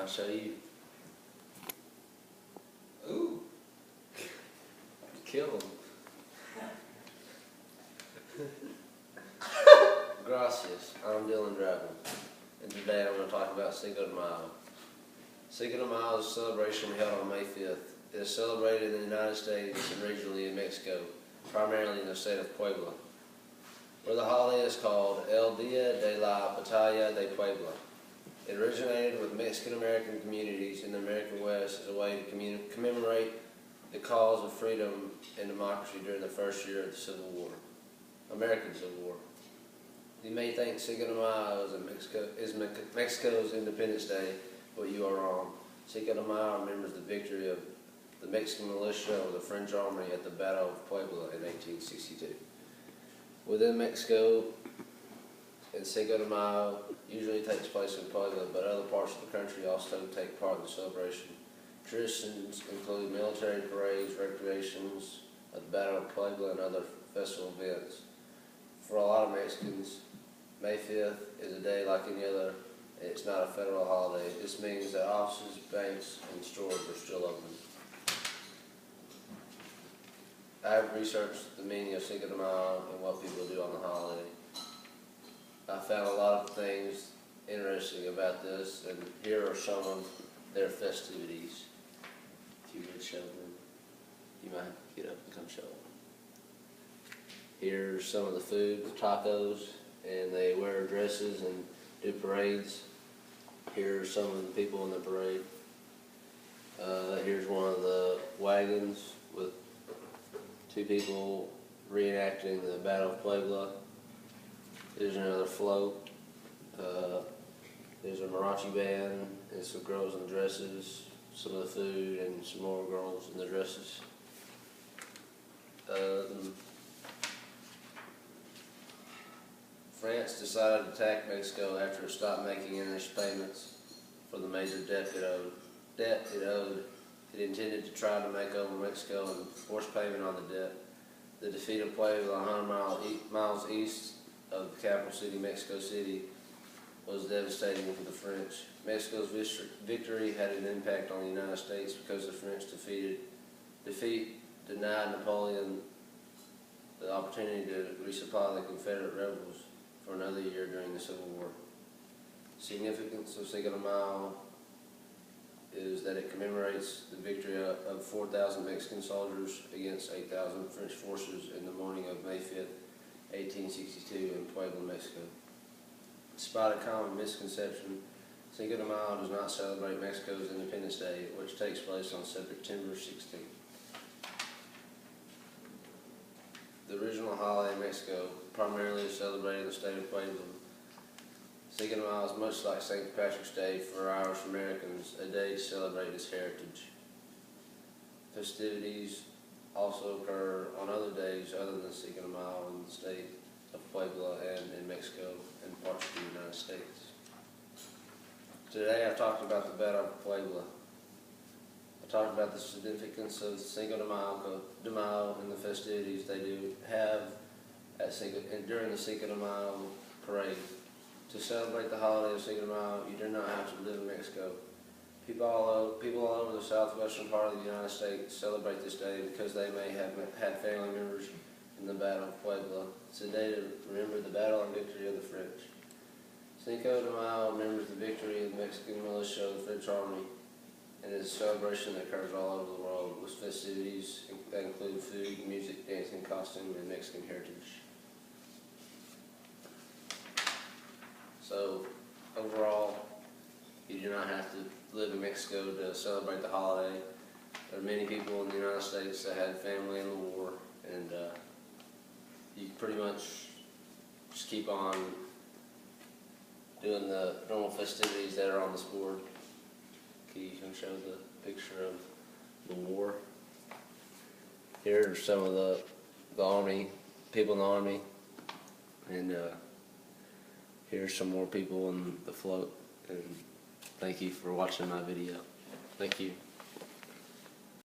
I'll show you. Ooh. Kill him. Gracias. I'm Dillon Drabble, and today I'm going to talk about Cinco de Mayo. Cinco de Mayo is a celebration held on May 5th. It is celebrated in the United States and regionally in Mexico, primarily in the state of Puebla, where the holiday is called El Día de la Batalla de Puebla. It originated with Mexican-American communities in the American West as a way to commemorate the cause of freedom and democracy during the first year of the Civil War, American Civil War. You may think Cinco de Mayo is Mexico's Independence Day, but you are wrong. Cinco de Mayo remembers the victory of the Mexican militia over the French army at the Battle of Puebla in 1862. Within Mexico, and Cinco de Mayo usually takes place in Puebla, but other parts of the country also take part in the celebration. Traditions include military parades, recreations of the Battle of Puebla, and other festival events. For a lot of Mexicans, May 5th is a day like any other. It's not a federal holiday. This means that offices, banks, and stores are still open. I have researched the meaning of Cinco de Mayo and what people do on the holiday. I found a lot of things interesting about this, and here are some of their festivities. If you would show them, you might get up and come show them. Here's some of the food, tacos, and they wear dresses and do parades. Here's some of the people in the parade. Here's one of the wagons with two people reenacting the Battle of Puebla. There's another float. There's a mariachi band and some girls in dresses, some of the food, and some more girls in the dresses. France decided to attack Mexico after it stopped making interest payments for the major debt it owed. It intended to try to make over Mexico and force payment on the debt. The defeat of Puebla, 100 miles east of the capital city, Mexico City, was devastating for the French. Mexico's victory had an impact on the United States because the French defeat denied Napoleon the opportunity to resupply the Confederate rebels for another year during the Civil War. Significance of Cinco de Mayo is that it commemorates the victory of 4,000 Mexican soldiers against 8,000 French forces in the morning of May 5th, 1862 in Puebla, Mexico. Despite a common misconception, Cinco de Mayo does not celebrate Mexico's Independence Day, which takes place on September 16th. The original holiday in Mexico primarily is celebrated in the state of Puebla. Cinco de Mayo is much like St. Patrick's Day for Irish Americans, a day to celebrate its heritage. Festivities also occur on other days other than Cinco de Mayo in the state of Puebla and in Mexico and parts of the United States. Today I've talked about the Battle of Puebla. I talked about the significance of Cinco de Mayo and the festivities they do have during the Cinco de Mayo parade. To celebrate the holiday of Cinco de Mayo, you do not have to live in Mexico. People all over the southwestern part of the United States celebrate this day because they may have had family members in the Battle of Puebla. It's a day to remember the battle and victory of the French. Cinco de Mayo remembers the victory of the Mexican militia of the French army, and it's a celebration that occurs all over the world with festivities that include food, music, dancing, costume, and Mexican heritage. So, overall, you do not have to live in Mexico to celebrate the holiday. There are many people in the United States that had family in the war, and you pretty much just keep on doing the normal festivities that are on this board. You can show the picture of the war. Here are some of the army, people in the army, and here's some more people in the float. And thank you for watching my video. Thank you.